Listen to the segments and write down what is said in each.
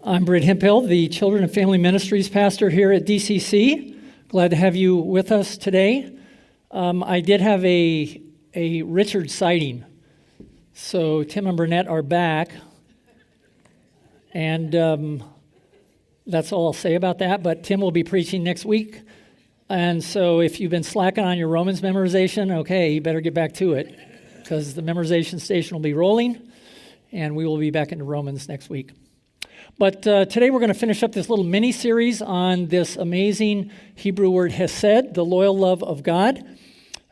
I'm Britt Hemphill, the Children and Family Ministries pastor here at DCC. Glad to have you with us today. I did have a Richard sighting. So Tim and Burnett are back. And that's all I'll say about that. But Tim will be preaching next week. And so if you've been slacking on your Romans memorization, okay, you better get back to it, because the memorization station will be rolling, and we will be back into Romans next week. But today we're going to finish up this little mini-series on this amazing Hebrew word Hesed, the loyal love of God.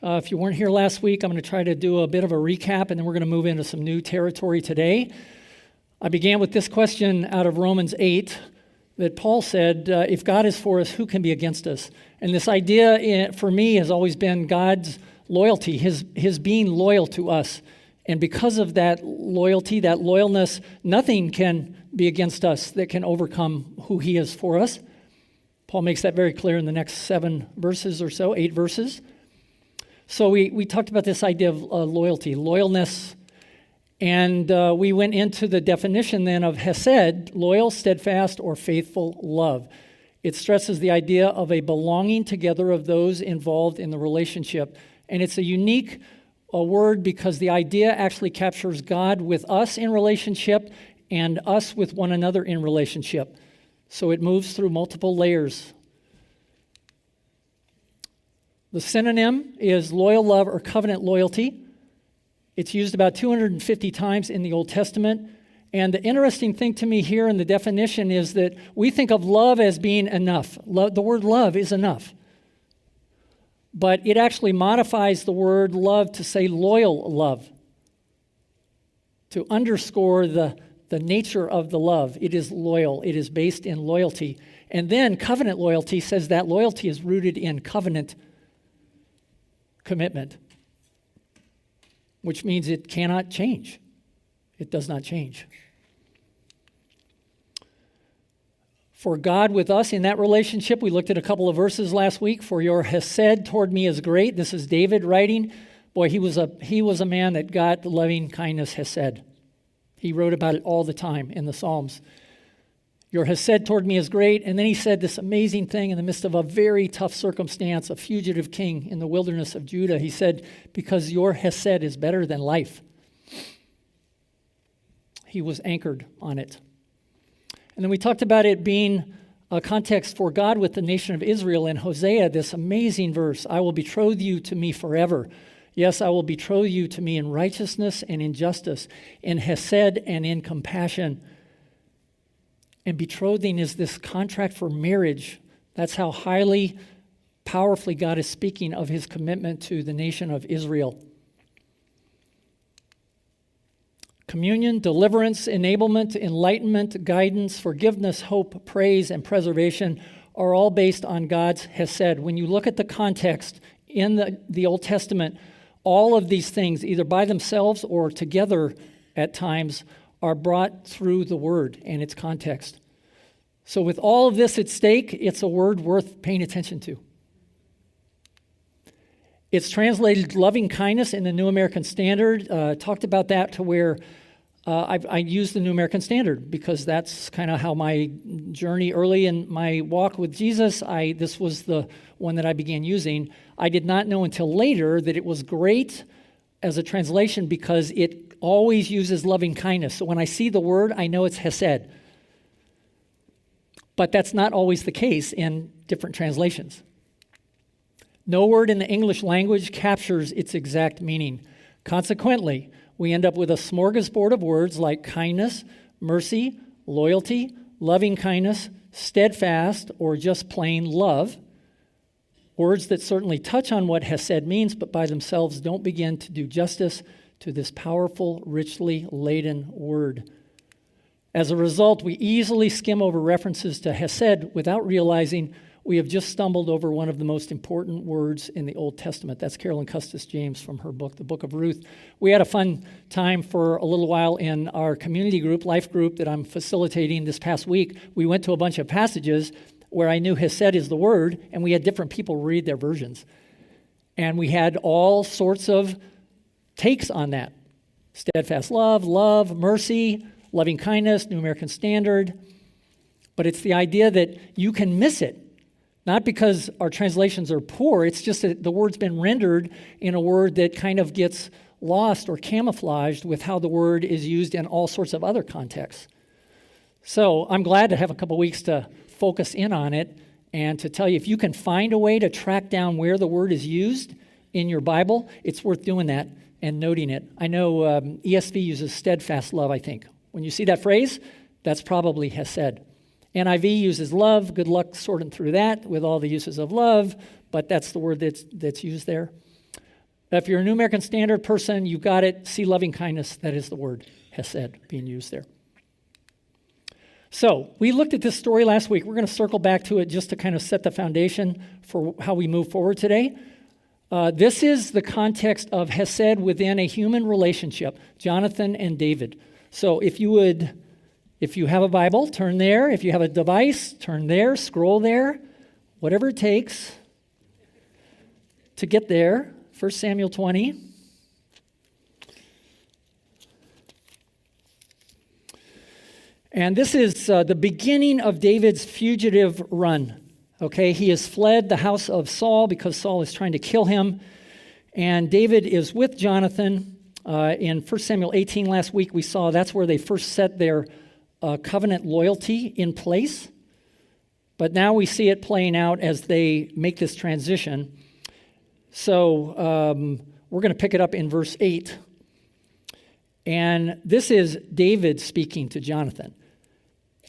If you weren't here last week, I'm going to try to do a bit of a recap, and then we're going to move into some new territory today. I began with this question out of Romans 8, that Paul said, if God is for us, who can be against us? And this idea for me has always been God's loyalty, his being loyal to us. And because of that loyalty, that loyalness, nothing can be against us that can overcome who he is for us. Paul makes that very clear in the next 7 verses or so, 8 verses. So we talked about this idea of loyalty, loyalness. And we went into the definition then of Hesed, loyal, steadfast, or faithful love. It stresses the idea of a belonging together of those involved in the relationship. And it's a unique word because the idea actually captures God with us in relationship and us with one another in relationship. So it moves through multiple layers. The synonym is loyal love or covenant loyalty. It's used about 250 times in the Old Testament. And the interesting thing to me here in the definition is that we think of love as being enough. The word love is enough. But it actually modifies the word love to say loyal love, to underscore the nature of the love. It is loyal. It is based in loyalty. And then covenant loyalty says that loyalty is rooted in covenant commitment, which means it cannot change. It does not change. For God with us in that relationship, we looked at a couple of verses last week. For your Hesed toward me is great. This is David writing. Boy, he was a man that got loving kindness Hesed. He wrote about it all the time in the Psalms. Your Hesed toward me is great. And then he said this amazing thing in the midst of a very tough circumstance, a fugitive king in the wilderness of Judah. He said, because your Hesed is better than life. He was anchored on it. And then we talked about it being a context for God with the nation of Israel in Hosea, this amazing verse, I will betroth you to me forever. Yes, I will betroth you to me in righteousness and in justice, in Hesed and in compassion. And betrothing is this contract for marriage. That's how highly, powerfully God is speaking of his commitment to the nation of Israel. Communion, deliverance, enablement, enlightenment, guidance, forgiveness, hope, praise, and preservation are all based on God's Hesed. When you look at the context in the Old Testament, all of these things, either by themselves or together at times, are brought through the word and its context. So with all of this at stake, it's a word worth paying attention to. It's translated loving kindness in the New American Standard. Talked about that to where I use the New American Standard because that's kind of how my journey early in my walk with Jesus, this was the one that I began using. I did not know until later that it was great as a translation because it always uses loving kindness. So when I see the word, I know it's Hesed. But that's not always the case in different translations. No word in the English language captures its exact meaning. Consequently, we end up with a smorgasbord of words like kindness, mercy, loyalty, loving kindness, steadfast, or just plain love. Words that certainly touch on what Hesed means, but by themselves don't begin to do justice to this powerful, richly laden word. As a result, we easily skim over references to Hesed without realizing we have just stumbled over one of the most important words in the Old Testament. That's Carolyn Custis James from her book, The Book of Ruth. We had a fun time for a little while in our community group, life group that I'm facilitating this past week. We went to a bunch of passages where I knew Hesed is the word, and we had different people read their versions. And we had all sorts of takes on that. Steadfast love, mercy, loving kindness, New American Standard. But it's the idea that you can miss it. Not because our translations are poor, it's just that the word's been rendered in a word that kind of gets lost or camouflaged with how the word is used in all sorts of other contexts. So I'm glad to have a couple weeks to focus in on it and to tell you if you can find a way to track down where the word is used in your Bible, it's worth doing that and noting it. I know ESV uses steadfast love, I think. When you see that phrase, that's probably Hesed. NIV uses love. Good luck sorting through that with all the uses of love, but that's the word that's used there. If you're a New American Standard person, you got it. See loving kindness. That is the word Hesed being used there. So we looked at this story last week. We're going to circle back to it just to kind of set the foundation for how we move forward today. This is the context of Hesed within a human relationship, Jonathan and David. So if you have a Bible, turn there. If you have a device, turn there, scroll there, whatever it takes to get there. 1 Samuel 20. And this is the beginning of David's fugitive run. Okay, he has fled the house of Saul because Saul is trying to kill him. And David is with Jonathan. In 1 Samuel 18 last week, we saw that's where they first set their covenant loyalty in place. But now we see it playing out as they make this transition. So we're going to pick it up in verse 8. And this is David speaking to Jonathan.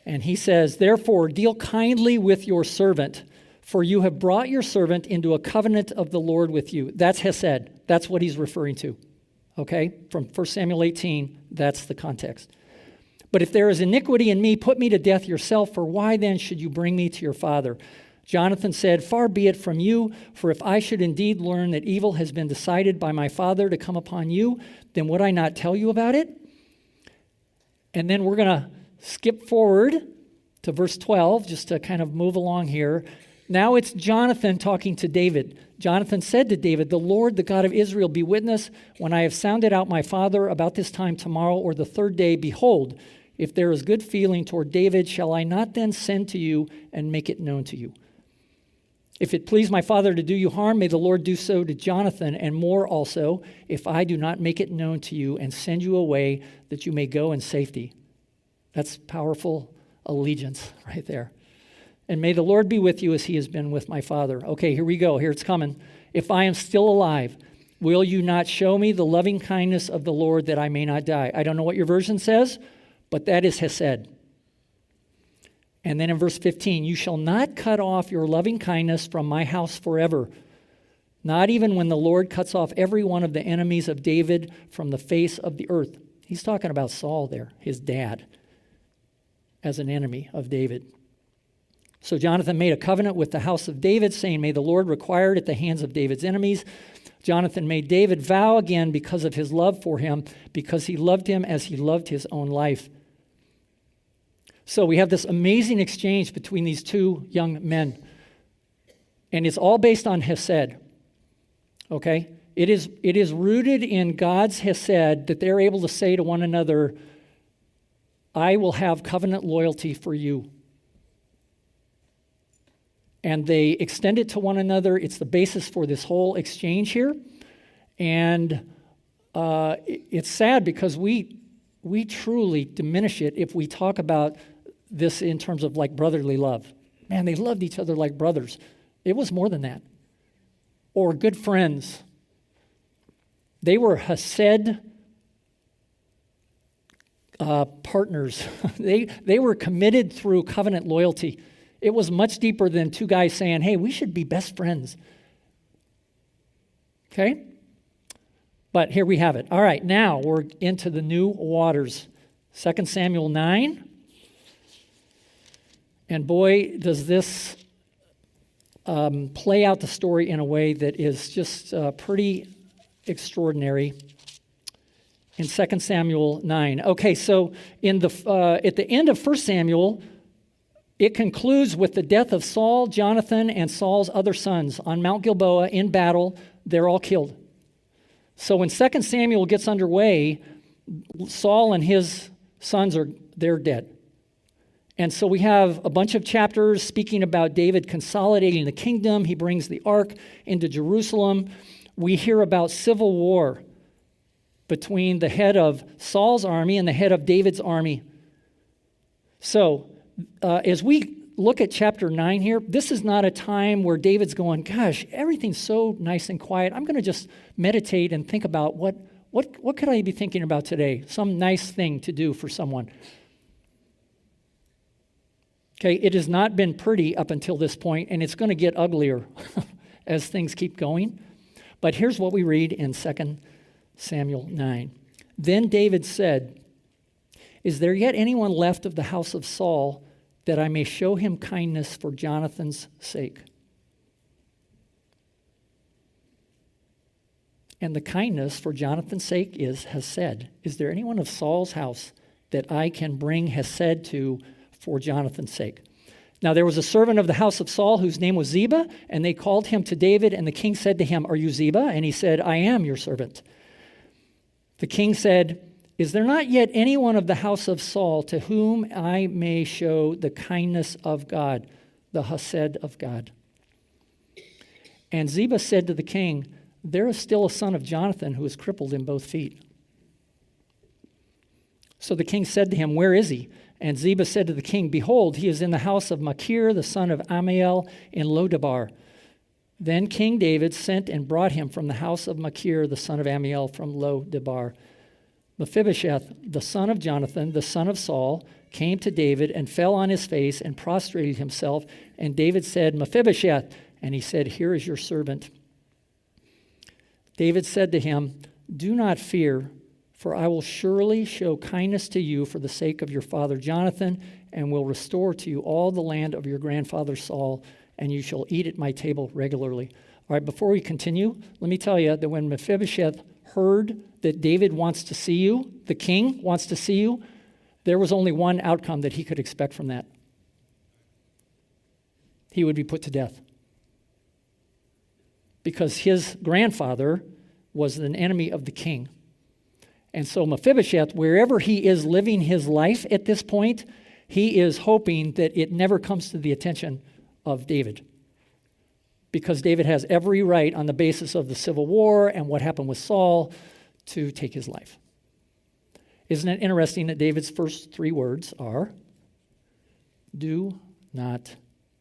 And he says, "Therefore, deal kindly with your servant, for you have brought your servant into a covenant of the Lord with you." That's Hesed. That's what he's referring to. Okay? From 1 Samuel 18, that's the context. "But if there is iniquity in me, put me to death yourself, for why then should you bring me to your father?" Jonathan said, "Far be it from you, for if I should indeed learn that evil has been decided by my father to come upon you, then would I not tell you about it?" And then we're going to skip forward to verse 12, just to kind of move along here. Now it's Jonathan talking to David. Jonathan said to David, "The Lord, the God of Israel, be witness, when I have sounded out my father about this time tomorrow or the third day, behold, if there is good feeling toward David, shall I not then send to you and make it known to you? If it please my father to do you harm, may the Lord do so to Jonathan, and more also, if I do not make it known to you and send you away that you may go in safety." That's powerful allegiance right there. "And may the Lord be with you as he has been with my father." Okay, here we go. Here it's coming. "If I am still alive, will you not show me the loving kindness of the Lord that I may not die?" I don't know what your version says, but that is Hesed. And then in verse 15, "You shall not cut off your loving kindness from my house forever, not even when the Lord cuts off every one of the enemies of David from the face of the earth." He's talking about Saul there, his dad, as an enemy of David. "So Jonathan made a covenant with the house of David, saying, 'May the Lord require it at the hands of David's enemies.' Jonathan made David vow again because of his love for him, because he loved him as he loved his own life." So we have this amazing exchange between these two young men. And it's all based on Hesed. Okay? It is rooted in God's Hesed that they're able to say to one another, "I will have covenant loyalty for you." And they extend it to one another. It's the basis for this whole exchange here. And it's sad because we truly diminish it if we talk about this in terms of like brotherly love. Man, they loved each other like brothers. It was more than that. Or good friends. They were Hesed partners. They were committed through covenant loyalty. It was much deeper than two guys saying, "Hey, we should be best friends." Okay? But here we have it. All right, now we're into the new waters. 2 Samuel 9. And boy, does this play out the story in a way that is just pretty extraordinary. In 2 Samuel 9. Okay, so at the end of 1 Samuel, it concludes with the death of Saul, Jonathan, and Saul's other sons on Mount Gilboa in battle. They're all killed. So when 2 Samuel gets underway, Saul and his sons they're dead. And so we have a bunch of chapters speaking about David consolidating the kingdom. He brings the ark into Jerusalem. We hear about civil war between the head of Saul's army and the head of David's army. So as we look at chapter 9 here, this is not a time where David's going, gosh, everything's so nice and quiet. I'm going to just meditate and think about what could I be thinking about today? Some nice thing to do for someone. Okay, it has not been pretty up until this point, and it's going to get uglier as things keep going. But here's what we read in 2 Samuel 9. Then David said, "Is there yet anyone left of the house of Saul that I may show him kindness for Jonathan's sake?" And the kindness for Jonathan's sake is Hesed. Is there anyone of Saul's house that I can bring Hesed to for Jonathan's sake? Now there was a servant of the house of Saul whose name was Ziba, and they called him to David, and the king said to him, "Are you Ziba?" And he said, "I am your servant." The king said, "Is there not yet anyone of the house of Saul to whom I may show the kindness of God, the Hesed of God?" And Ziba said to the king, "There is still a son of Jonathan who is crippled in both feet." So the king said to him, "Where is he?" And Ziba said to the king, "Behold, he is in the house of Machir, the son of Ammiel, in Lodabar." Then King David sent and brought him from the house of Machir, the son of Ammiel, from Lodabar. Mephibosheth, the son of Jonathan, the son of Saul, came to David and fell on his face and prostrated himself. And David said, "Mephibosheth." And he said, "Here is your servant." David said to him, "Do not fear, for I will surely show kindness to you for the sake of your father Jonathan, and will restore to you all the land of your grandfather Saul, and you shall eat at my table regularly." All right, before we continue, let me tell you that when Mephibosheth heard that David wants to see you, the king wants to see you, there was only one outcome that he could expect from that. He would be put to death. Because his grandfather was an enemy of the king. And so Mephibosheth, wherever he is living his life at this point, he is hoping that it never comes to the attention of David. Because David has every right on the basis of the civil war and what happened with Saul to take his life. Isn't it interesting that David's first three words are, "Do not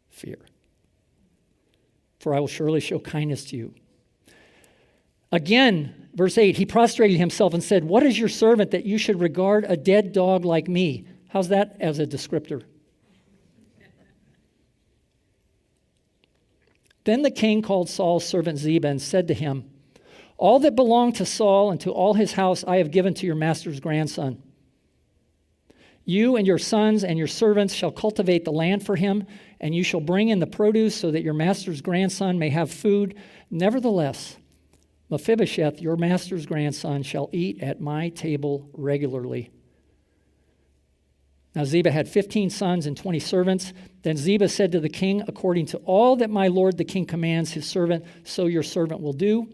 fear, for I will surely show kindness to you." Again, verse 8, he prostrated himself and said, "What is your servant that you should regard a dead dog like me?" How's that as a descriptor? Then the king called Saul's servant Ziba and said to him, "All that belonged to Saul and to all his house I have given to your master's grandson. You and your sons and your servants shall cultivate the land for him, and you shall bring in the produce so that your master's grandson may have food. Nevertheless, Mephibosheth, your master's grandson, shall eat at my table regularly." Now Ziba had 15 sons and 20 servants. Then Ziba said to the king, "According to all that my lord the king commands his servant, so your servant will do."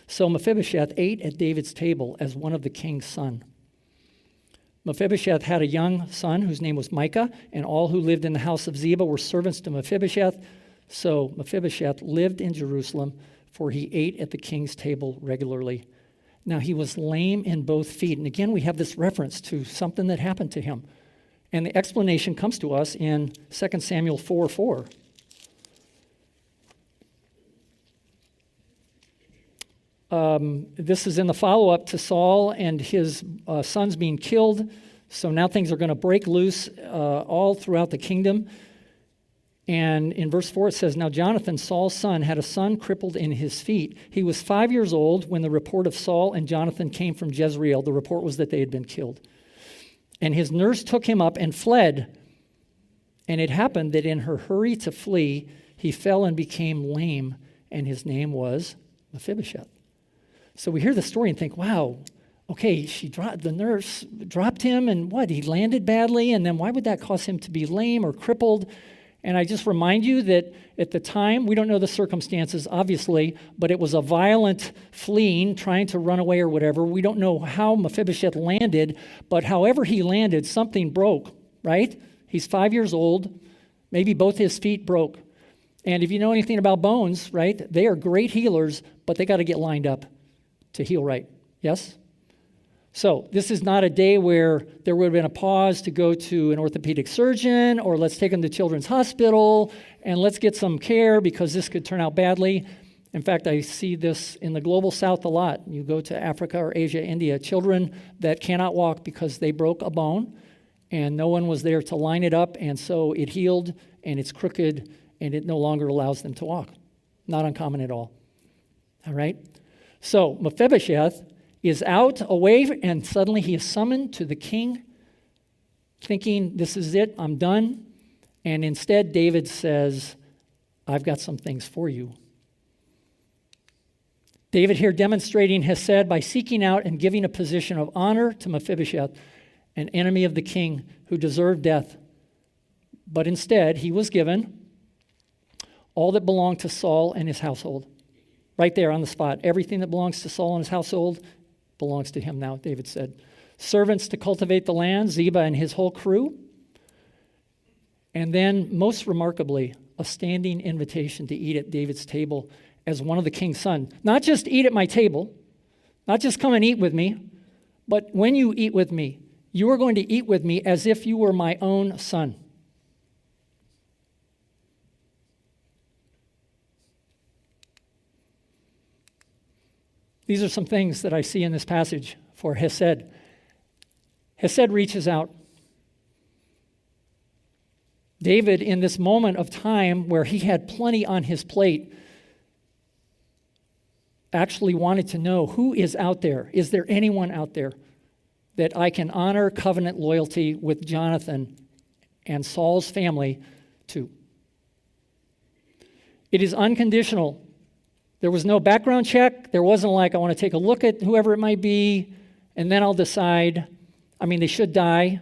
So Mephibosheth ate at David's table as one of the king's son. Mephibosheth had a young son whose name was Micah, and all who lived in the house of Ziba were servants to Mephibosheth. So Mephibosheth lived in Jerusalem, for he ate at the king's table regularly. Now he was lame in both feet. And again, we have this reference to something that happened to him. And the explanation comes to us in 2 Samuel 4:4. This is in the follow-up to Saul and his sons being killed. So now things are going to break loose all throughout the kingdom. And in verse 4 it says, "Now Jonathan, Saul's son, had a son crippled in his feet. He was 5 years old when the report of Saul and Jonathan came from Jezreel." The report was that they had been killed. "And his nurse took him up and fled. And it happened that in her hurry to flee, he fell and became lame, and his name was Mephibosheth." So we hear the story and think, wow, okay, the nurse dropped him, and what? He landed badly, and then why would that cause him to be lame or crippled? And I just remind you that at the time, we don't know the circumstances, obviously, but it was a violent fleeing, trying to run away or whatever. We don't know how Mephibosheth landed, but however he landed, something broke, right? He's 5 years old. Maybe both his feet broke. And if you know anything about bones, right, they are great healers, but they got to get lined up to heal right. Yes? So this is not a day where there would have been a pause to go to an orthopedic surgeon or let's take him to Children's Hospital and let's get some care because this could turn out badly. In fact, I see this in the global south a lot. You go to Africa or Asia, India, children that cannot walk because they broke a bone and no one was there to line it up, and so it healed and it's crooked and it no longer allows them to walk. Not uncommon at all. All right? So Mephibosheth is out, away, and suddenly he is summoned to the king, thinking, this is it, I'm done. And instead, David says, I've got some things for you. David here demonstrating Hesed by seeking out and giving a position of honor to Mephibosheth, an enemy of the king who deserved death. But instead, he was given all that belonged to Saul and his household. Right there on the spot. Everything that belongs to Saul and his household belongs to him now, David said. Servants to cultivate the land, Ziba and his whole crew. And then, most remarkably, a standing invitation to eat at David's table as one of the king's sons. Not just eat at my table, not just come and eat with me, but when you eat with me, you are going to eat with me as if you were my own son. These are some things that I see in this passage for Hesed. Hesed reaches out. David, in this moment of time where he had plenty on his plate, actually wanted to know who is out there. Is there anyone out there that I can honor covenant loyalty with Jonathan and Saul's family to? It is unconditional. There was no background check. There wasn't like, I want to take a look at whoever it might be, and then I'll decide. I mean, they should die.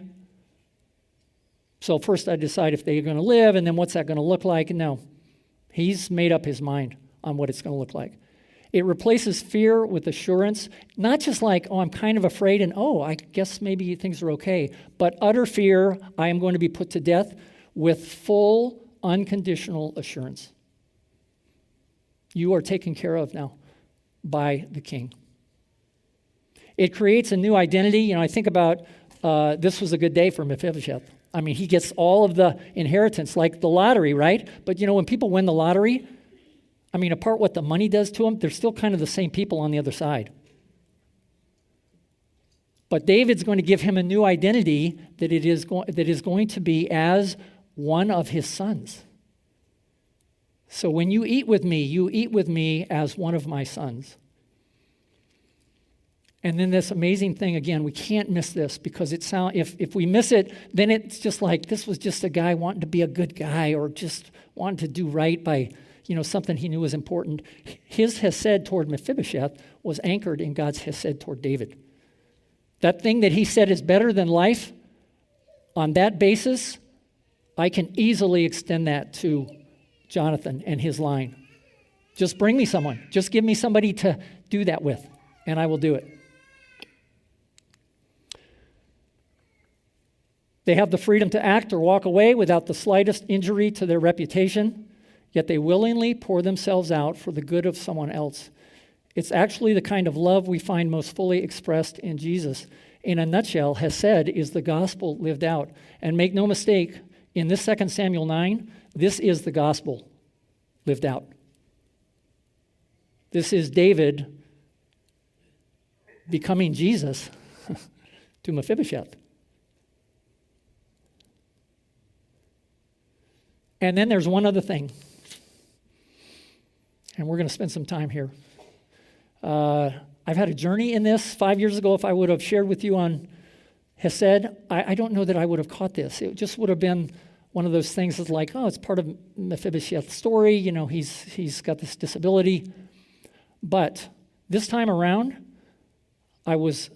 So first I decide if they're going to live, and then what's that going to look like? No. He's made up his mind on what it's going to look like. It replaces fear with assurance, not just like, oh, I'm kind of afraid, and oh, I guess maybe things are okay, but utter fear, I am going to be put to death, with full, unconditional assurance. You are taken care of now by the king. It creates a new identity. You know, I think about this was a good day for Mephibosheth. I mean, he gets all of the inheritance, like the lottery, right? But, you know, when people win the lottery, I mean, apart what the money does to them, they're still kind of the same people on the other side. But David's going to give him a new identity that is going to be as one of his sons. So when you eat with me as one of my sons. And then this amazing thing, again, we can't miss this because if we miss it, then it's just like this was just a guy wanting to be a good guy or just wanting to do right by, you know, something he knew was important. His Hesed toward Mephibosheth was anchored in God's Hesed toward David. That thing that he said is better than life, on that basis, I can easily extend that to Jonathan and his line. Just bring me someone. Just give me somebody to do that with, and I will do it. They have the freedom to act or walk away without the slightest injury to their reputation, yet they willingly pour themselves out for the good of someone else. It's actually the kind of love we find most fully expressed in Jesus. In a nutshell, Hesed is the gospel lived out. And make no mistake, in this 2 Samuel 9, this is the gospel lived out. This is David becoming Jesus to Mephibosheth. And then there's one other thing. And we're going to spend some time here. I've had a journey in this. 5 years ago, if I would have shared with you on Hesed, I don't know that I would have caught this. It just would have been one of those things that's like, oh, it's part of Mephibosheth's story. You know, he's got this disability. But this time around, I was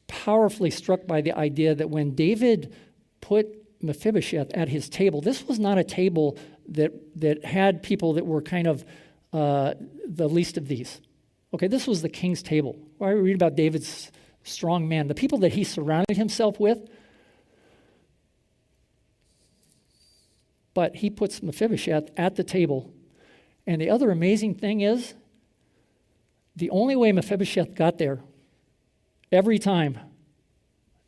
powerfully struck by the idea that when David put Mephibosheth at his table, this was not a table that had people that were kind of the least of these. Okay, this was the king's table. Where we read about David's strong men, the people that he surrounded himself with. But he puts Mephibosheth at the table. And the other amazing thing is, the only way Mephibosheth got there, every time,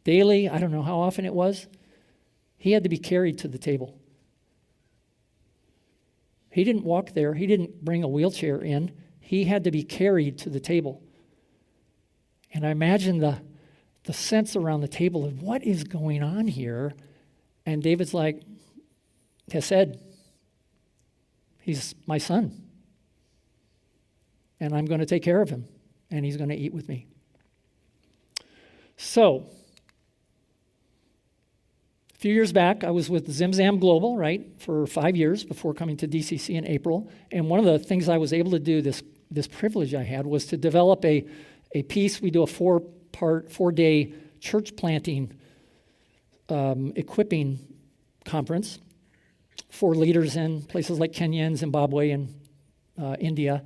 daily, I don't know how often it was, he had to be carried to the table. He didn't walk there. He didn't bring a wheelchair in. He had to be carried to the table. And I imagine the sense around the table of what is going on here. And David's like, Hesed, he's my son. And I'm going to take care of him. And he's going to eat with me. So, a few years back, I was with Zimzam Global, right, for 5 years before coming to DCC in April. And one of the things I was able to do, this privilege I had, was to develop a piece. We do a 4-day church planting equipping conference for leaders in places like Kenya and Zimbabwe and India.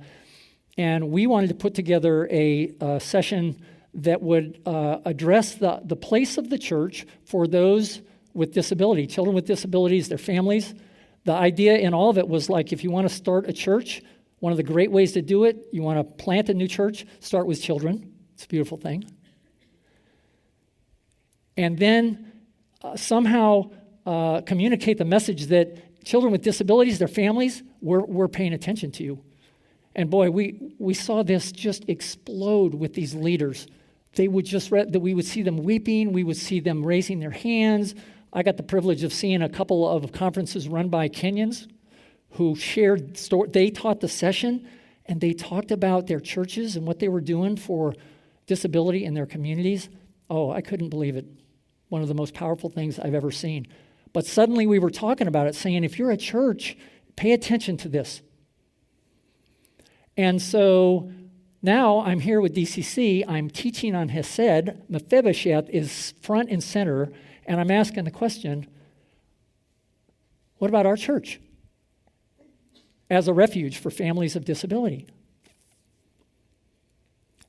And we wanted to put together a session that would address the place of the church for those with disability, children with disabilities, their families. The idea in all of it was like, if you want to start a church, one of the great ways to do it, you want to plant a new church, start with children. It's a beautiful thing. And then somehow communicate the message that children with disabilities, their families, we're paying attention to you. And boy, we saw this just explode with these leaders. They would just that we would see them weeping, we would see them raising their hands. I got the privilege of seeing a couple of conferences run by Kenyans who shared story. They taught the session, and they talked about their churches and what they were doing for disability in their communities. Oh, I couldn't believe it. One of the most powerful things I've ever seen. But suddenly we were talking about it, saying, if you're a church, pay attention to this. And so now I'm here with DCC. I'm teaching on Hesed. Mephibosheth is front and center. And I'm asking the question, what about our church as a refuge for families of disability?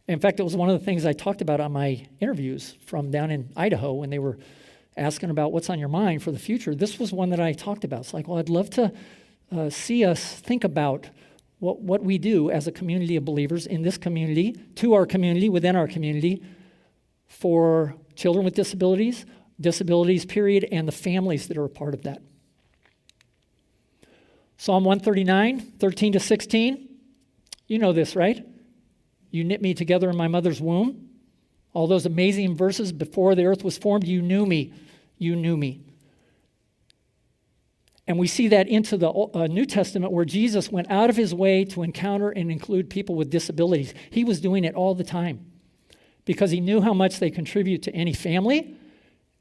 In fact, it was one of the things I talked about on my interviews from down in Idaho when they were asking about what's on your mind for the future. This was one that I talked about. It's like, well, I'd love to see us think about what we do as a community of believers in this community, to our community, within our community, for children with disabilities, period, and the families that are a part of that. Psalm 139, 13 to 16. You know this, right? You knit me together in my mother's womb. All those amazing verses before the earth was formed, you knew me. You knew me. And we see that into the New Testament where Jesus went out of his way to encounter and include people with disabilities. He was doing it all the time because he knew how much they contribute to any family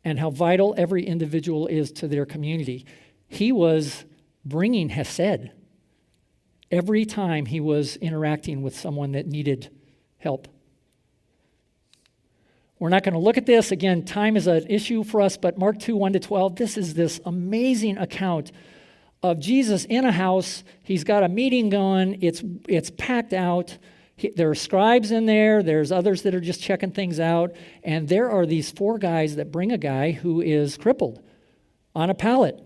and how vital every individual is to their community. He was bringing Hesed every time he was interacting with someone that needed help. We're not going to look at this. Again, time is an issue for us, but Mark 2, 1 to 12, this is this amazing account of Jesus in a house. He's got a meeting going. It's packed out. There are scribes in there. There's others that are just checking things out. And there are these 4 guys that bring a guy who is crippled on a pallet,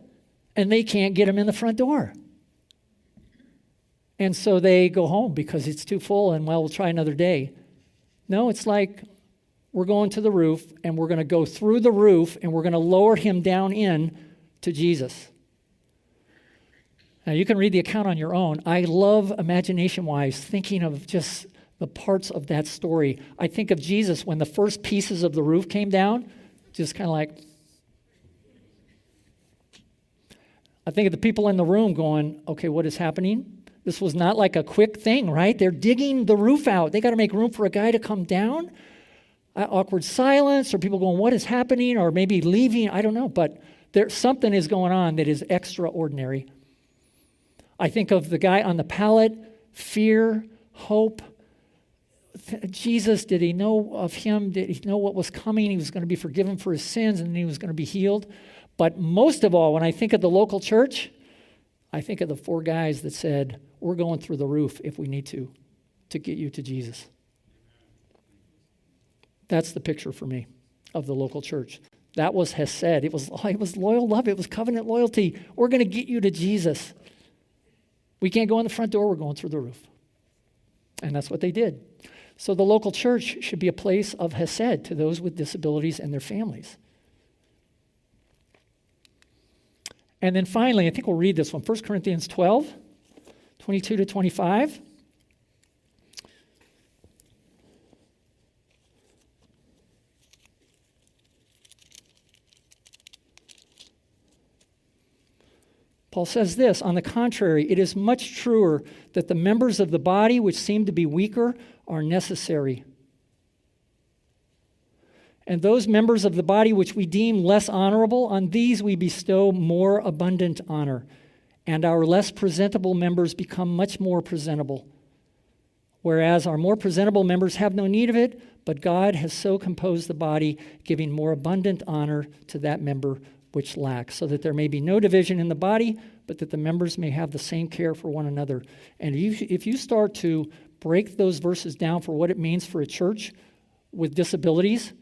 and they can't get him in the front door. And so they go home because it's too full, and we'll try another day. No, it's like, we're going to the roof, and we're going to go through the roof, and we're going to lower him down in to Jesus. Now, you can read the account on your own. I love, imagination-wise, thinking of just the parts of that story. I think of Jesus when the first pieces of the roof came down, just kind of like, I think of the people in the room going, okay, what is happening? This was not like a quick thing, right? They're digging the roof out. They got to make room for a guy to come down. Awkward silence, or people going, what is happening? Or maybe leaving, I don't know. But something is going on that is extraordinary. I think of the guy on the pallet, fear, hope. Jesus, did he know of him? Did he know what was coming? He was going to be forgiven for his sins, and he was going to be healed. But most of all, when I think of the local church, I think of the 4 guys that said, we're going through the roof if we need to get you to Jesus. That's the picture for me of the local church. That was Hesed. It was loyal love. It was covenant loyalty. We're going to get you to Jesus. We can't go in the front door. We're going through the roof. And that's what they did. So the local church should be a place of Hesed to those with disabilities and their families. And then finally, I think we'll read this one, 1 Corinthians 12, 22 to 25. Paul says this, on the contrary, it is much truer that the members of the body which seem to be weaker are necessary. And those members of the body which we deem less honorable, on these we bestow more abundant honor. And our less presentable members become much more presentable. Whereas our more presentable members have no need of it, but God has so composed the body, giving more abundant honor to that member which lacks, so that there may be no division in the body, but that the members may have the same care for one another. And if you start to break those verses down for what it means for a church with disabilities,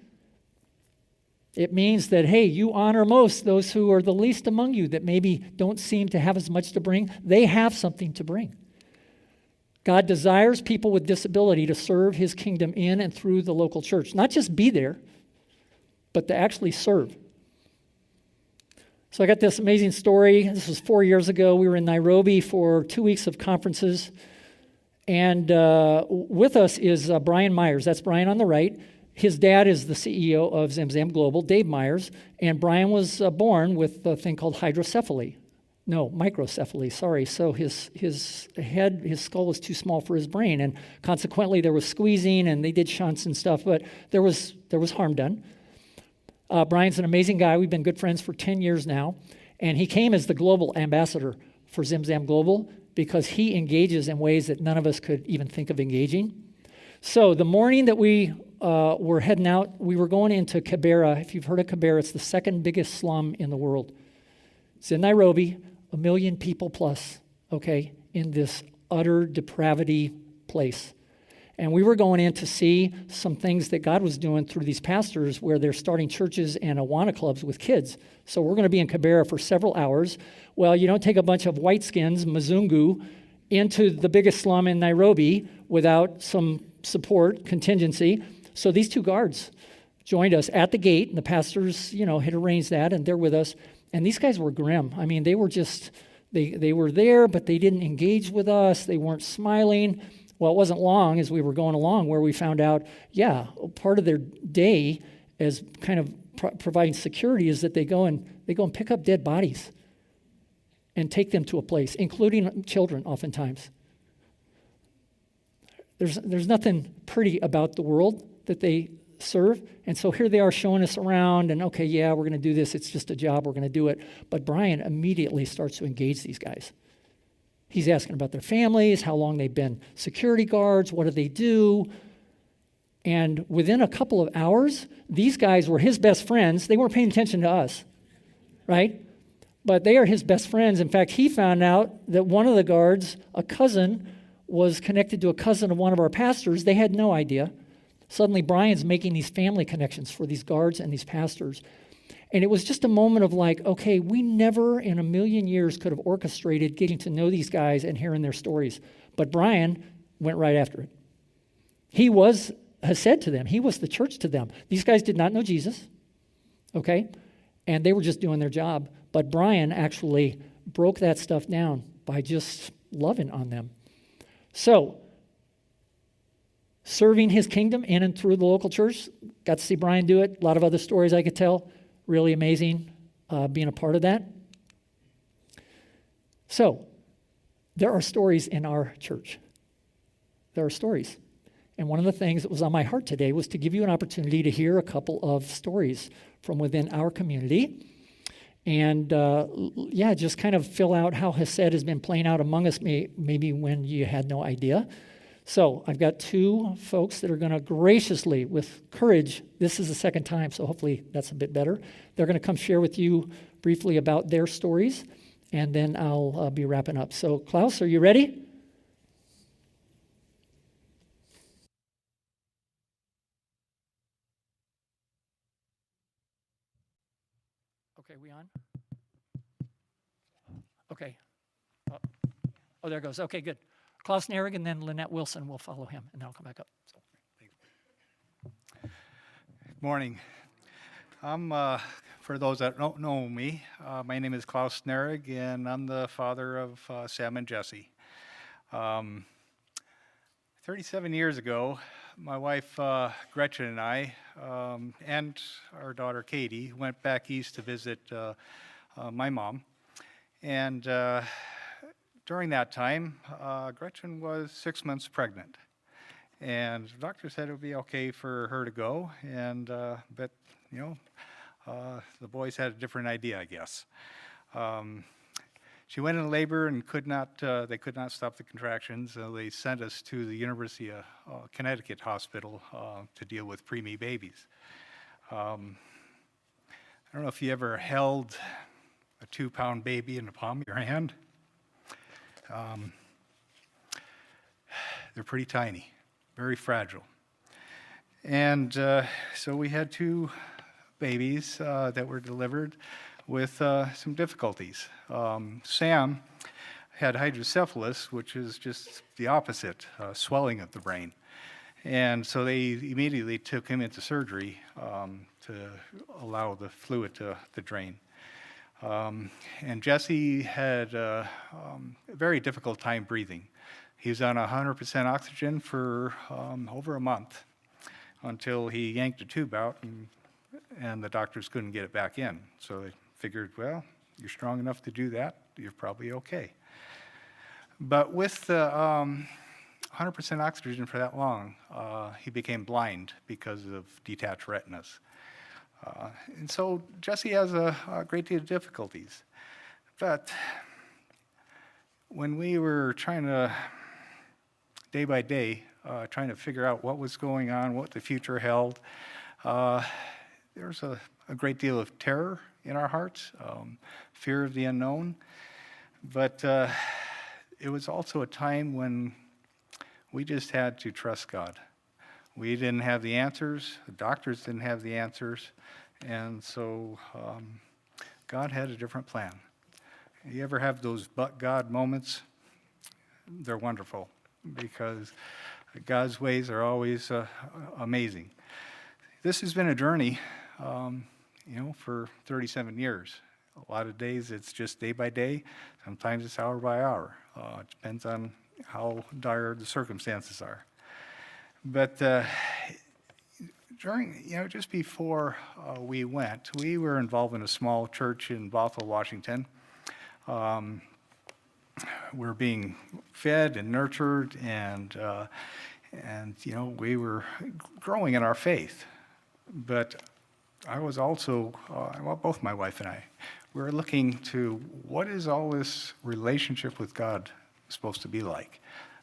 it means that, hey, you honor most those who are the least among you that maybe don't seem to have as much to bring. They have something to bring. God desires people with disability to serve his kingdom in and through the local church. Not just be there, but to actually serve. So I got this amazing story. This was 4 years ago. We were in Nairobi for 2 weeks of conferences. And with us is Brian Myers. That's Brian on the right. His dad is the CEO of Zamzam Global, Dave Myers. And Brian was born with a thing called microcephaly, sorry. So his skull was too small for his brain. And consequently, there was squeezing and they did shunts and stuff. But there was harm done. Brian's an amazing guy. We've been good friends for 10 years now. And he came as the global ambassador for Zamzam Global because he engages in ways that none of us could even think of engaging. So the morning that we were heading out, we were going into Kibera. If you've heard of Kibera, it's the second biggest slum in the world. It's in Nairobi, 1 million people plus, okay, in this utter depravity place. And we were going in to see some things that God was doing through these pastors where they're starting churches and Awana clubs with kids. So we're going to be in Kibera for several hours. Well, you don't take a bunch of white skins, Mzungu, into the biggest slum in Nairobi without some support, contingency. So these two guards joined us at the gate, and the pastors, had arranged that, and they're with us. And these guys were grim. I mean, they were just, they were there, but they didn't engage with us. They weren't smiling. Well, it wasn't long as we were going along where we found out, part of their day as kind of providing security is that they go and pick up dead bodies and take them to a place, including children oftentimes. There's nothing pretty about the world that they serve. And so here they are showing us around and, okay, we're going to do this. It's just a job. We're going to do it. But Brian immediately starts to engage these guys. He's asking about their families, how long they've been security guards, what do they do? And within a couple of hours, these guys were his best friends. They weren't paying attention to us, right? But they are his best friends. In fact, he found out that one of the guards, a cousin, was connected to a cousin of one of our pastors. They had no idea. Suddenly, Brian's making these family connections for these guards and these pastors. And it was just a moment of like, okay, we never in a million years could have orchestrated getting to know these guys and hearing their stories. But Brian went right after it. He has said to them, he was the church to them. These guys did not know Jesus, okay? And they were just doing their job. But Brian actually broke that stuff down by just loving on them. So, serving his kingdom in and through the local church, got to see Brian do it. A lot of other stories I could tell. Really amazing being a part of that. So, there are stories in our church. There are stories. And one of the things that was on my heart today was to give you an opportunity to hear a couple of stories from within our community. And just kind of fill out how Hesed has been playing out among us maybe when you had no idea. So I've got two folks that are going to graciously, with courage, this is the second time, so hopefully that's a bit better. They're going to come share with you briefly about their stories, and then I'll be wrapping up. So Klaus, are you ready? Okay. Oh, there it goes. Okay, good. Klaus Nehrig, and then Lynette Wilson will follow him, and then I'll come back up. So. Good morning. I'm, for those that don't know me, my name is Klaus Nehrig, and I'm the father of Sam and Jesse. 37 years ago, my wife Gretchen and I, and our daughter Katie, went back east to visit my mom. And during that time, Gretchen was 6 months pregnant. And the doctor said it would be okay for her to go, and but the boys had a different idea, I guess. She went into labor and they could not stop the contractions, so they sent us to the University of Connecticut Hospital to deal with preemie babies. I don't know if you ever held a 2-pound baby in the palm of your hand. They're pretty tiny, very fragile. And so we had 2 babies that were delivered with some difficulties. Sam had hydrocephalus, which is just the opposite, swelling of the brain. And so they immediately took him into surgery to allow the fluid to drain. And Jesse had a very difficult time breathing. He was on 100% oxygen for over a month until he yanked a tube out and the doctors couldn't get it back in. So they figured, well, you're strong enough to do that, you're probably okay. But with the 100% oxygen for that long, he became blind because of detached retinas. And so Jesse has a great deal of difficulties. But when we were trying to, day by day, trying to figure out what was going on, what the future held, there was a great deal of terror in our hearts, fear of the unknown. But it was also a time when we just had to trust God. We didn't have the answers, the doctors didn't have the answers, and so God had a different plan. You ever have those but God moments? They're wonderful because God's ways are always amazing. This has been a journey, for 37 years. A lot of days it's just day by day. Sometimes it's hour by hour. It depends on how dire the circumstances are. But just before we went, we were involved in a small church in Bothell, Washington. We're being fed and nurtured, and we were growing in our faith. But I was also, both my wife and I, we were looking to what is all this relationship with God supposed to be like?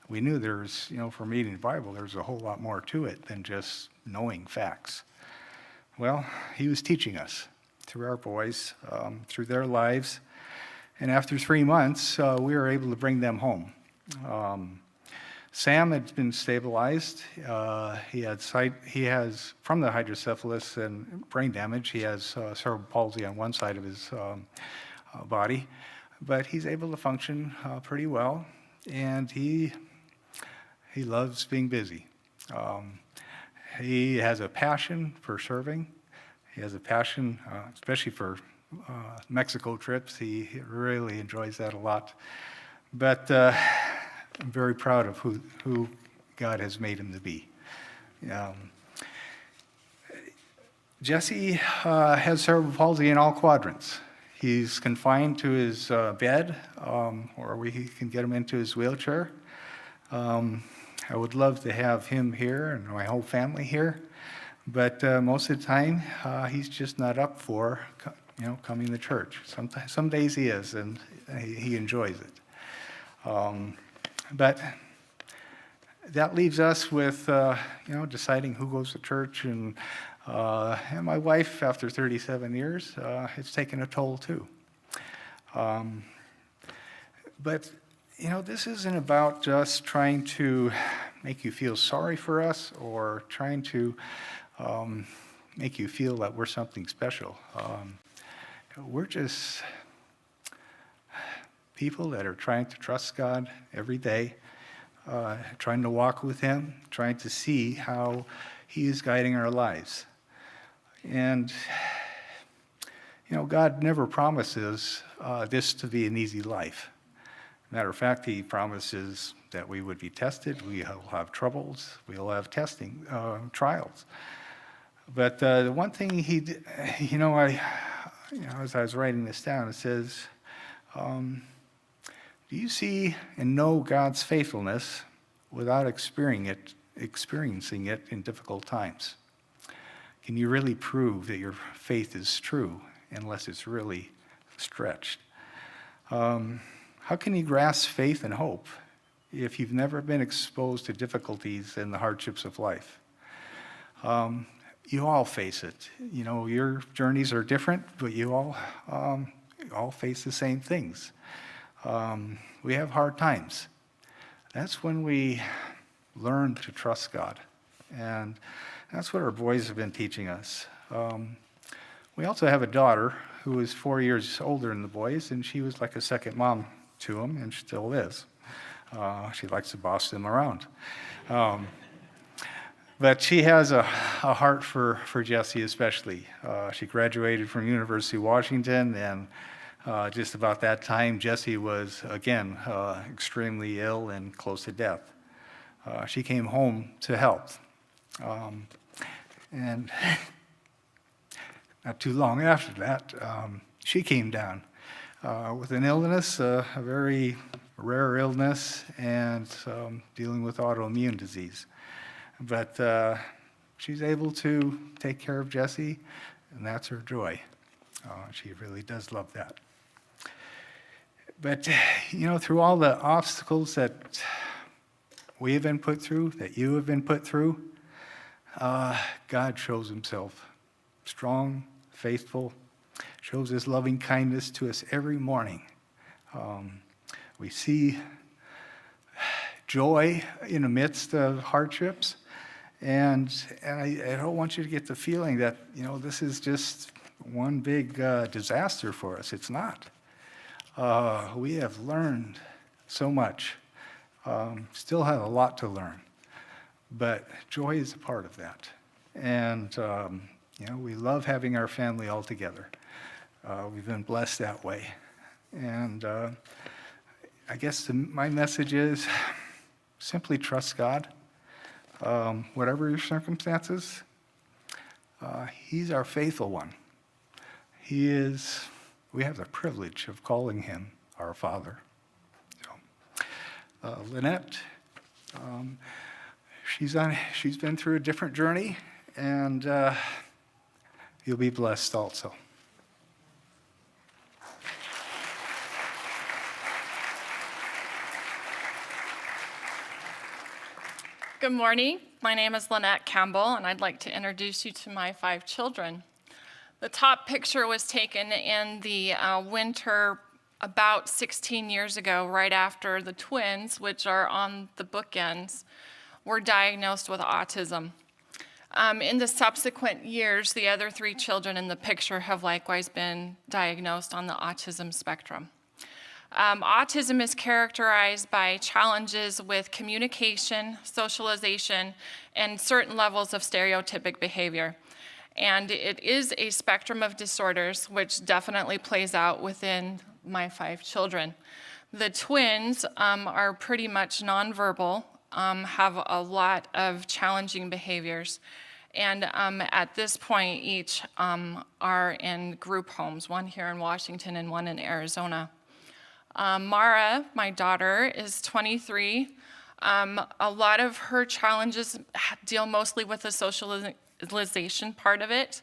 We knew there's, from reading the Bible, there's a whole lot more to it than just knowing facts. Well, he was teaching us through our boys, through their lives. And after 3 months, we were able to bring them home. Sam had been stabilized. He has, from the hydrocephalus and brain damage, he has cerebral palsy on one side of his body. But he's able to function pretty well, and he loves being busy. He has a passion for serving. He has a passion, especially for Mexico trips. He really enjoys that a lot. But I'm very proud of who God has made him to be. Jesse has cerebral palsy in all quadrants. He's confined to his bed, or we can get him into his wheelchair. I would love to have him here and my whole family here, but most of the time he's just not up for coming to church. Some days he is, and he enjoys it. But that leaves us with deciding who goes to church, and my wife, after 37 years, it's taken a toll too. But this isn't about just trying to make you feel sorry for us or trying to make you feel that we're something special. We're just people that are trying to trust God every day, trying to walk with Him, trying to see how He is guiding our lives. And, God never promises this to be an easy life. Matter of fact, He promises that we would be tested, we'll have troubles, we'll have testing, trials. But the one thing He, as I was writing this down, it says, do you see and know God's faithfulness without experiencing it in difficult times? Can you really prove that your faith is true unless it's really stretched? How can you grasp faith and hope if you've never been exposed to difficulties and the hardships of life? You all face it. Your journeys are different, but you all face the same things. We have hard times. That's when we learn to trust God. And that's what our boys have been teaching us. We also have a daughter who is 4 years older than the boys, and she was like a second mom to them, and still is. She likes to boss them around. But she has a heart for Jesse especially. She graduated from University of Washington, and just about that time, Jesse was, again, extremely ill and close to death. She came home to help. And not too long after that, she came down with an illness, a very rare illness, and dealing with autoimmune disease. But she's able to take care of Jesse, and that's her joy. She really does love that. But, through all the obstacles that we have been put through, that you have been put through, God shows Himself strong, faithful, shows His loving kindness to us every morning. We see joy in the midst of hardships, and I don't want you to get the feeling that, this is just one big disaster for us. It's not. We have learned so much, still have a lot to learn, but joy is a part of that. And, we love having our family all together. We've been blessed that way. And I guess my message is simply trust God. Whatever your circumstances, He's our faithful one. We have the privilege of calling Him our Father. So, Lynette, she's been through a different journey, and you'll be blessed also. Good morning. My name is Lynette Campbell, and I'd like to introduce you to my 5 children. The top picture was taken in the winter about 16 years ago, right after the twins, which are on the bookends, were diagnosed with autism. In the subsequent years, the other 3 children in the picture have likewise been diagnosed on the autism spectrum. Autism is characterized by challenges with communication, socialization, and certain levels of stereotypic behavior. And it is a spectrum of disorders, which definitely plays out within my 5 children. The twins are pretty much nonverbal, have a lot of challenging behaviors, and at this point, each are in group homes, one here in Washington and one in Arizona. Mara, my daughter, is 23. A lot of her challenges deal mostly with the socialization part of it,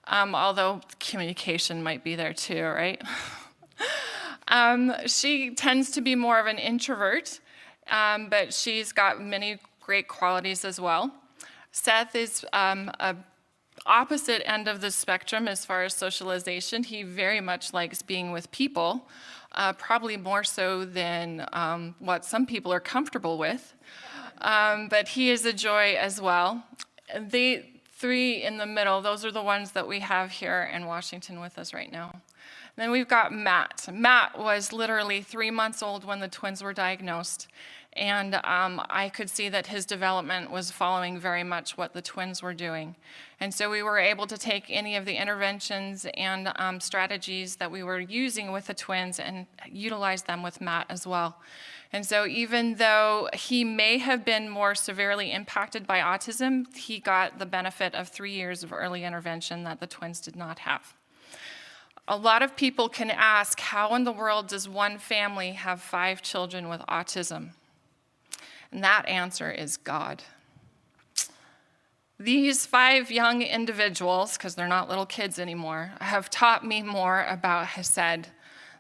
although communication might be there too, right? She tends to be more of an introvert, but she's got many great qualities as well. Seth is a opposite end of the spectrum as far as socialization. He very much likes being with people, probably more so than what some people are comfortable with. But he is a joy as well. The 3 in the middle, those are the ones that we have here in Washington with us right now. Then we've got Matt. Matt was literally 3 months old when the twins were diagnosed. And I could see that his development was following very much what the twins were doing. And so we were able to take any of the interventions and strategies that we were using with the twins and utilize them with Matt as well. And so even though he may have been more severely impacted by autism, he got the benefit of 3 years of early intervention that the twins did not have. A lot of people can ask, how in the world does one family have 5 children with autism? And that answer is God. These 5 young individuals, because they're not little kids anymore, have taught me more about Hesed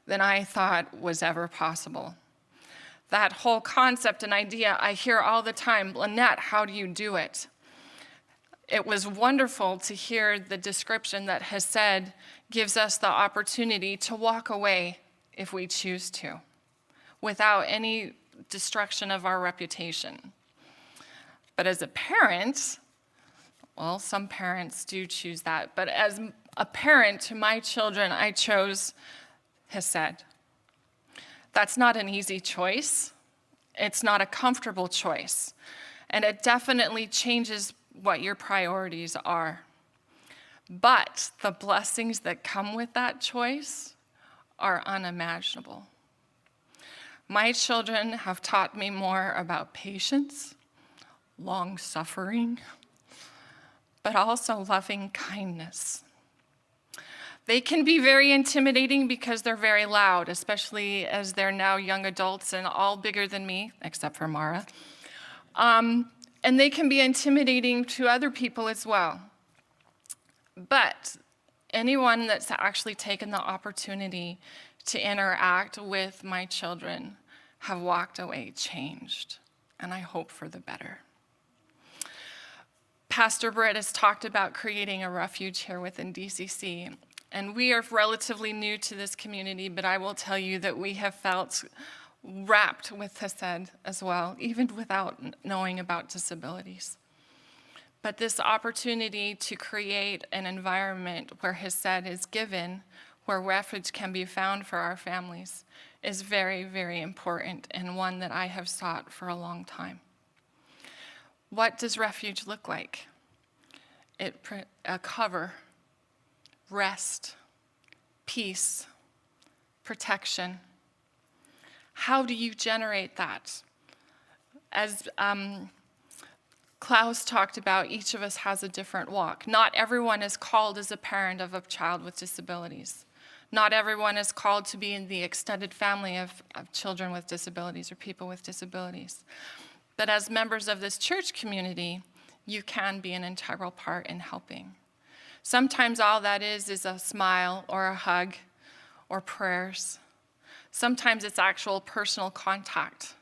than I thought was ever possible. That whole concept and idea I hear all the time, Lynette, how do you do it? It was wonderful to hear the description that Hesed gives us the opportunity to walk away if we choose to, without any destruction of our reputation. But as a parent, well, some parents do choose that, but as a parent to my children, I chose Hesed. That's not an easy choice. It's not a comfortable choice. And it definitely changes what your priorities are. But the blessings that come with that choice are unimaginable. My children have taught me more about patience, long-suffering, but also loving kindness. They can be very intimidating because they're very loud, especially as they're now young adults and all bigger than me, except for Mara. And they can be intimidating to other people as well. But anyone that's actually taken the opportunity to interact with my children have walked away changed, and I hope for the better. Pastor Britt has talked about creating a refuge here within DCC, and we are relatively new to this community, but I will tell you that we have felt wrapped with Hesed as well, even without knowing about disabilities. But this opportunity to create an environment where Hesed is given, where refuge can be found for our families, is very, very important, and one that I have sought for a long time. What does refuge look like? A cover, rest, peace, protection. How do you generate that? As Klaus talked about, each of us has a different walk. Not everyone is called as a parent of a child with disabilities. Not everyone is called to be in the extended family of children with disabilities or people with disabilities. But as members of this church community, you can be an integral part in helping. Sometimes all that is a smile or a hug or prayers. Sometimes it's actual personal contact.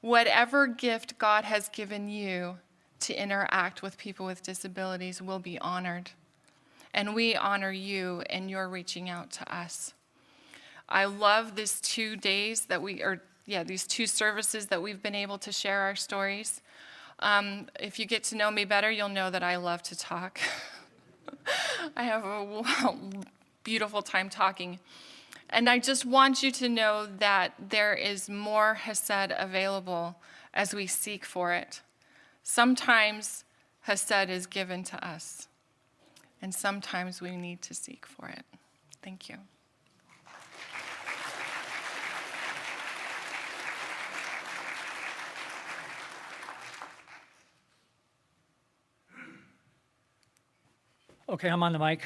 Whatever gift God has given you to interact with people with disabilities will be honored. And we honor you and your reaching out to us. I love these 2 days these 2 services that we've been able to share our stories. If you get to know me better, you'll know that I love to talk. I have a beautiful time talking. And I just want you to know that there is more Hesed available as we seek for it. Sometimes Hesed is given to us, and sometimes we need to seek for it. Thank you. Okay, I'm on the mic.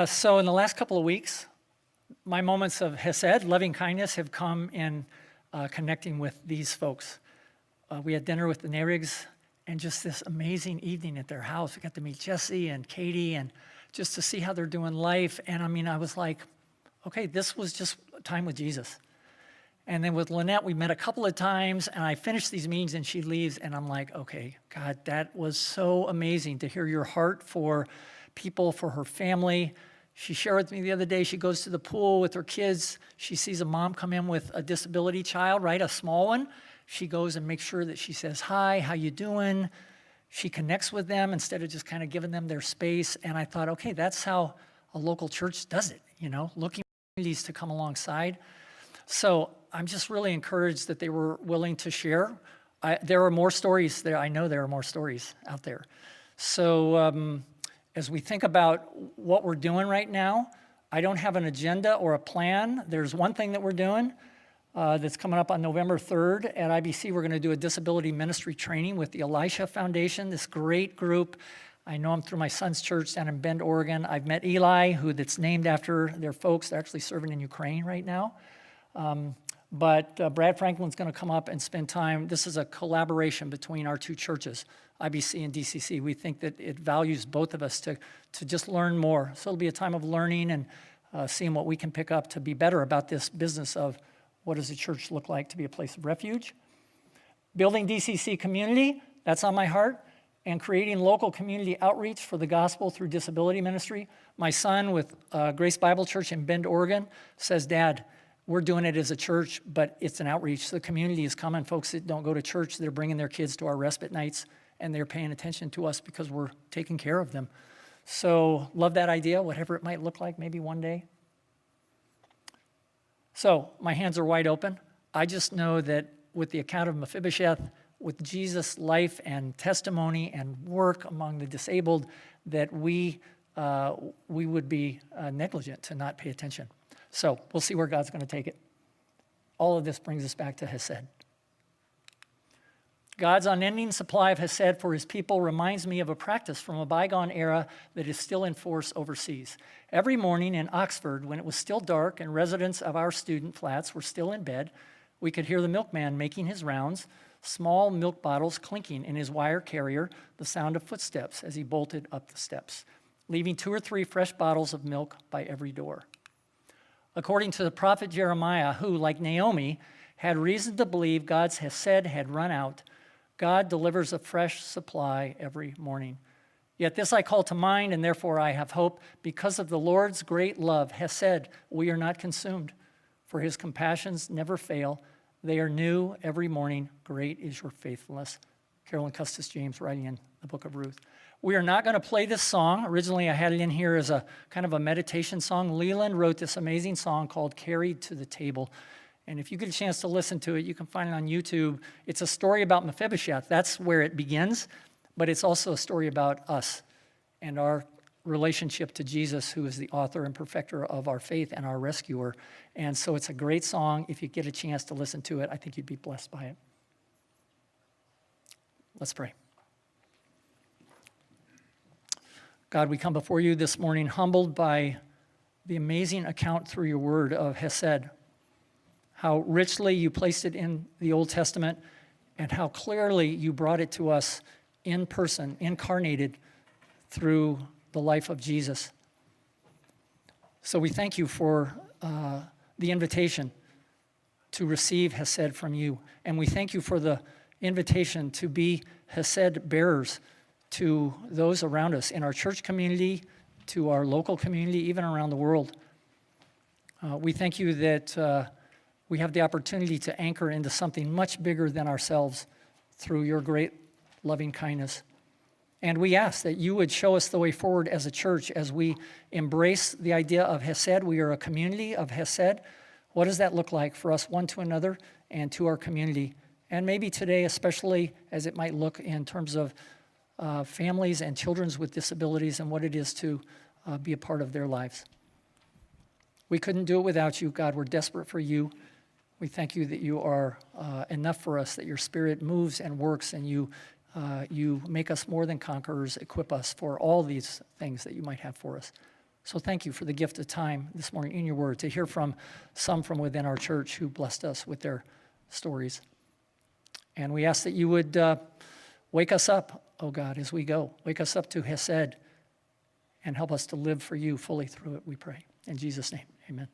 So in the last couple of weeks, my moments of Hesed, loving kindness, have come in connecting with these folks. We had dinner with the Nerigs, and just this amazing evening at their house. We got to meet Jesse and Katie, and just to see how they're doing life. And I mean, I was like, okay, this was just time with Jesus. And then with Lynette, we met a couple of times, and I finished these meetings, and she leaves, and I'm like, okay, God, that was so amazing to hear your heart for people, for her family. She shared with me the other day, she goes to the pool with her kids. She sees a mom come in with a disability child, right, a small one. She goes and makes sure that she says, hi, how you doing? She connects with them instead of just kind of giving them their space. And I thought, okay, that's how a local church does it, looking communities to come alongside. So I'm just really encouraged that they were willing to share. There are more stories there. I know there are more stories out there. So as we think about what we're doing right now, I don't have an agenda or a plan. There's one thing that we're doing that's coming up on November 3rd at IBC. We're going to do a disability ministry training with the Elisha Foundation, this great group. I know them through my son's church down in Bend, Oregon. I've met Eli, that's named after their folks. They're actually serving in Ukraine right now. But Brad Franklin's going to come up and spend time. This is a collaboration between our two churches, IBC and DCC. We think that it values both of us to just learn more. So it'll be a time of learning and seeing what we can pick up to be better about this business of what does a church look like to be a place of refuge. Building DCC community, that's on my heart. And creating local community outreach for the gospel through disability ministry. My son with Grace Bible Church in Bend, Oregon, says, Dad, we're doing it as a church, but it's an outreach. The community is coming. Folks that don't go to church, they're bringing their kids to our respite nights, and they're paying attention to us because we're taking care of them. So love that idea, whatever it might look like, maybe one day. So my hands are wide open. I just know that with the account of Mephibosheth, with Jesus' life and testimony and work among the disabled, that we would be negligent to not pay attention. So we'll see where God's going to take it. All of this brings us back to Hesed. God's unending supply of Hesed for his people reminds me of a practice from a bygone era that is still in force overseas. Every morning in Oxford, when it was still dark and residents of our student flats were still in bed, we could hear the milkman making his rounds, small milk bottles clinking in his wire carrier, the sound of footsteps as he bolted up the steps, leaving 2 or 3 fresh bottles of milk by every door. According to the prophet Jeremiah, who, like Naomi, had reason to believe God's Hesed had run out, God delivers a fresh supply every morning. Yet this I call to mind, and therefore I have hope. Because of the Lord's great love, Hesed, we are not consumed, for his compassions never fail. They are new every morning. Great is your faithfulness. Carolyn Custis James writing in the book of Ruth. We are not going to play this song. Originally, I had it in here as a kind of a meditation song. Leland wrote this amazing song called Carried to the Table. And if you get a chance to listen to it, you can find it on YouTube. It's a story about Mephibosheth. That's where it begins. But it's also a story about us and our relationship to Jesus, who is the author and perfecter of our faith and our rescuer. And so it's a great song. If you get a chance to listen to it, I think you'd be blessed by it. Let's pray. God, we come before you this morning humbled by the amazing account through your word of Hesed, how richly you placed it in the Old Testament, and how clearly you brought it to us in person, incarnated through the life of Jesus. So we thank you for the invitation to receive Hesed from you. And we thank you for the invitation to be Hesed bearers to those around us in our church community, to our local community, even around the world. We thank you that we have the opportunity to anchor into something much bigger than ourselves through your great loving kindness. And we ask that you would show us the way forward as a church as we embrace the idea of Hesed. We are a community of Hesed. What does that look like for us one to another and to our community? And maybe today, especially as it might look in terms of families and children with disabilities and what it is to be a part of their lives. We couldn't do it without you, God. We're desperate for you. We thank you that you are enough for us, that your Spirit moves and works, and you make us more than conquerors, equip us for all these things that you might have for us. So thank you for the gift of time this morning in your word, to hear from some from within our church who blessed us with their stories. And we ask that you would wake us up, oh God, as we go. Wake us up to Hesed and help us to live for you fully through it, we pray. In Jesus' name, amen.